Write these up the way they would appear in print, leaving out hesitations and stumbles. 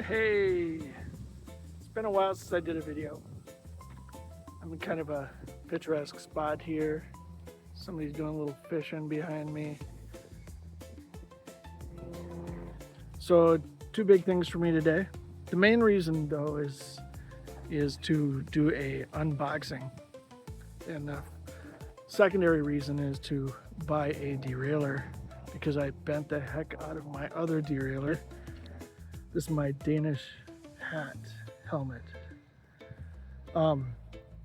Hey, it's been a while since I did a video. I'm in kind of a picturesque spot here. Somebody's doing a little fishing behind me. So, two big things for me today. The main reason though is to do a unboxing. And the secondary reason is to buy a derailleur because I bent the heck out of my other derailleur. This is my Danish hat helmet.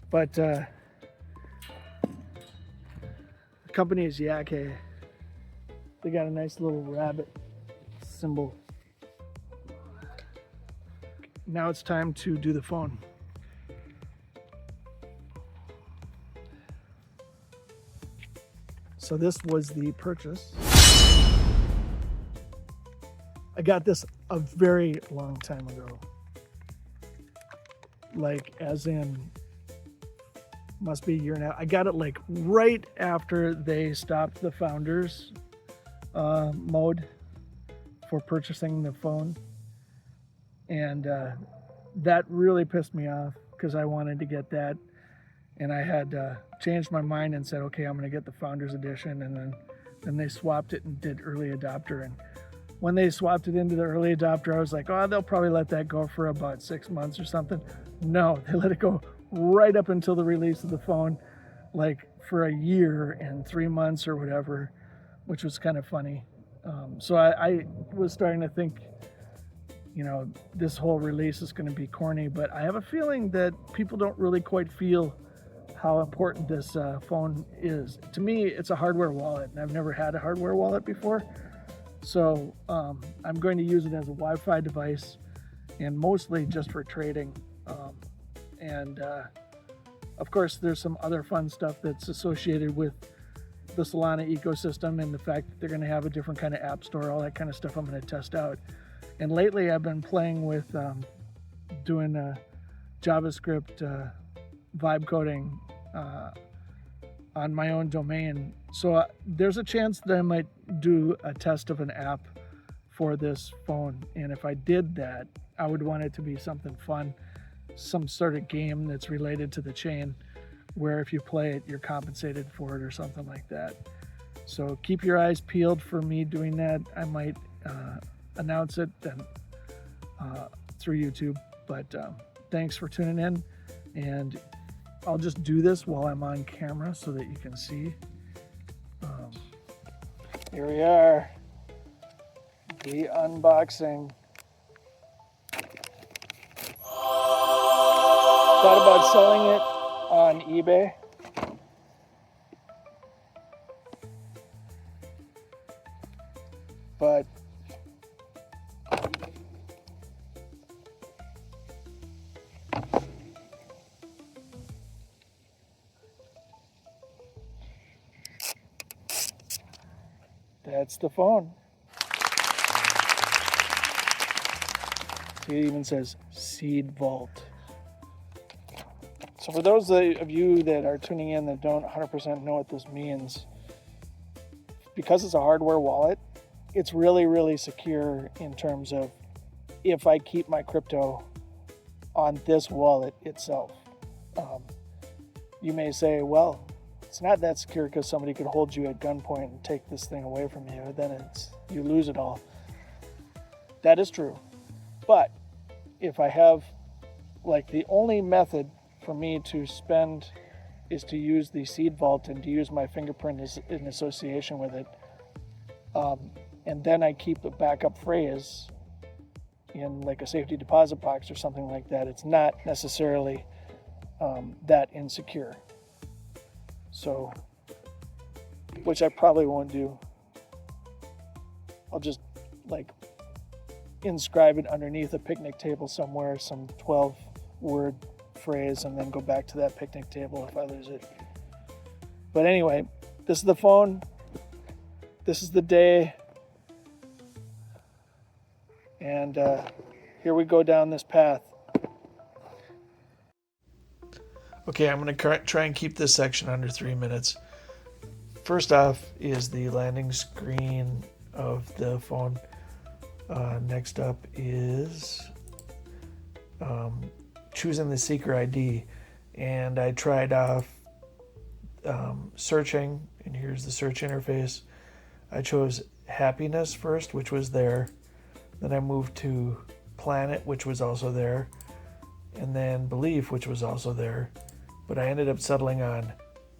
The company is Yake. They got a nice little rabbit symbol. Now it's time to do the phone. So this was the purchase. I got this a very long time ago. Like as in, must be a year now. I got it like right after they stopped the founders mode for purchasing the phone. And that really pissed me off because I wanted to get that. And I had changed my mind and said, okay, I'm going to get the Founders Edition. And then they swapped it and did early adopter. And when they swapped it into the early adopter, I was like, oh, they'll probably let that go for about 6 months or something. No, they let it go right up until the release of the phone, like for a year and 3 months or whatever, which was kind of funny. So I was starting to think, you know, this whole release is going to be corny, but I have a feeling that people don't really quite feel how important this phone is. To me, it's a hardware wallet, and I've never had a hardware wallet before. So I'm going to use it as a Wi-Fi device and mostly just for trading. Of course, there's some other fun stuff that's associated with the Solana ecosystem and the fact that they're going to have a different kind of app store, all that kind of stuff I'm going to test out. And lately I've been playing with doing JavaScript vibe coding on my own domain. So there's a chance that I might do a test of an app for this phone. And if I did that, I would want it to be something fun, some sort of game that's related to the chain where if you play it, you're compensated for it or something like that. So keep your eyes peeled for me doing that. I might announce it then through YouTube. But thanks for tuning in, and I'll just do this while I'm on camera so that you can see. Here we are, the unboxing. Thought about selling it on eBay. But that's the phone. See, it even says Seed Vault. So for those of you that are tuning in that don't 100% know what this means, because it's a hardware wallet, it's really, really secure in terms of if I keep my crypto on this wallet itself. You may say, well, it's not that secure because somebody could hold you at gunpoint and take this thing away from you, and then you lose it all. That is true. But if I have, like, the only method for me to spend is to use the Seed Vault and to use my fingerprint in association with it. And then I keep a backup phrase in like a safety deposit box or something like that. It's not necessarily that insecure. So, which I probably won't do. I'll just like inscribe it underneath a picnic table somewhere, some 12-word phrase, and then go back to that picnic table if I lose it. But anyway, this is the phone. This is the day. And here we go down this path. Okay, I'm going to try and keep this section under 3 minutes. First off is the landing screen of the phone. Next up is choosing the Seeker ID, and I tried searching, and here's the search interface. I chose happiness first, which was there. Then I moved to planet, which was also there, and then belief, which was also there. But I ended up settling on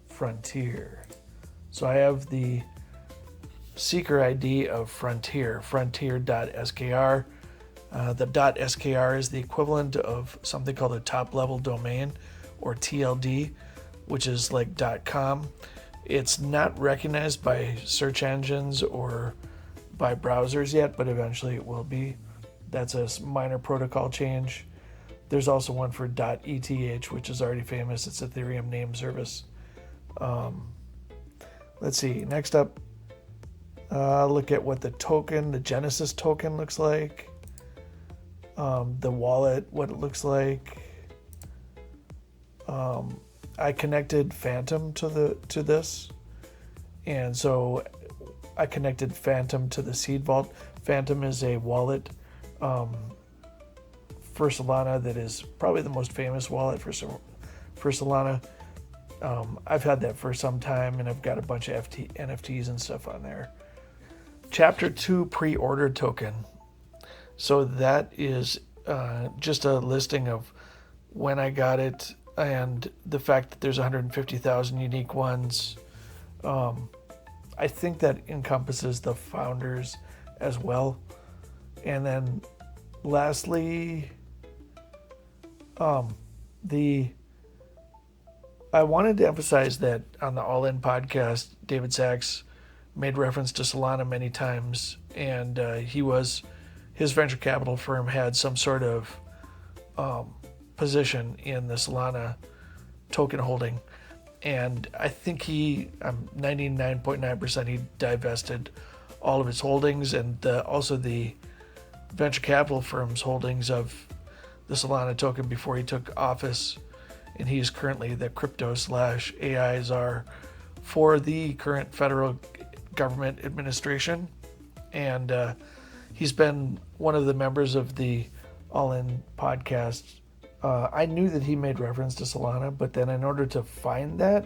frontier. So I have the Seeker ID of frontier, frontier.skr. The .skr is the equivalent of something called a top-level domain, or TLD, which is like .com. It's not recognized by search engines or by browsers yet, but eventually it will be. That's a minor protocol change. There's also one for .eth, which is already famous. It's Ethereum name service. Let's see. Next up, look at what the token, the Genesis token, looks like. The wallet, what it looks like. I connected Phantom to this, and so I connected Phantom to the seed vault. Phantom is a wallet for Solana that is probably the most famous wallet for Solana. I've had that for some time, and I've got a bunch of NFTs and stuff on there. Chapter 2 pre-order token. So that is just a listing of when I got it and the fact that there's 150,000 unique ones. I think that encompasses the founders as well. And then lastly, I wanted to emphasize that on the All In podcast, David Sachs made reference to Solana many times, and his venture capital firm had some sort of position in the Solana token holding, and I think I'm 99.9% he divested all of his holdings, and also the venture capital firm's holdings of the Solana token before he took office, and he is currently the crypto/AI czar for the current federal government administration, and he's been one of the members of the All In podcast. I knew that he made reference to Solana, but then in order to find that,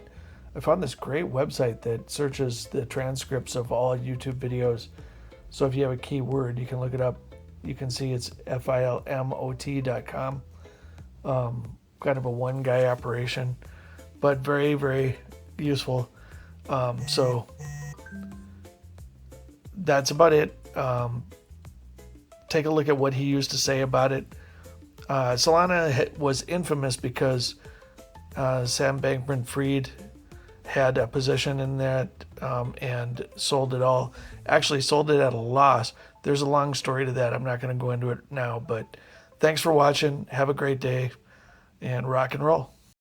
I found this great website that searches the transcripts of all YouTube videos. So if you have a keyword, you can look it up. You can see it's filmot.com. Kind of a one-guy operation, but very, very useful. So that's about it. Take a look at what he used to say about it. Solana was infamous because Sam Bankman-Fried had a position in that and sold it all. Actually sold it at a loss. There's a long story to that. I'm not going to go into it now, but thanks for watching. Have a great day and rock and roll.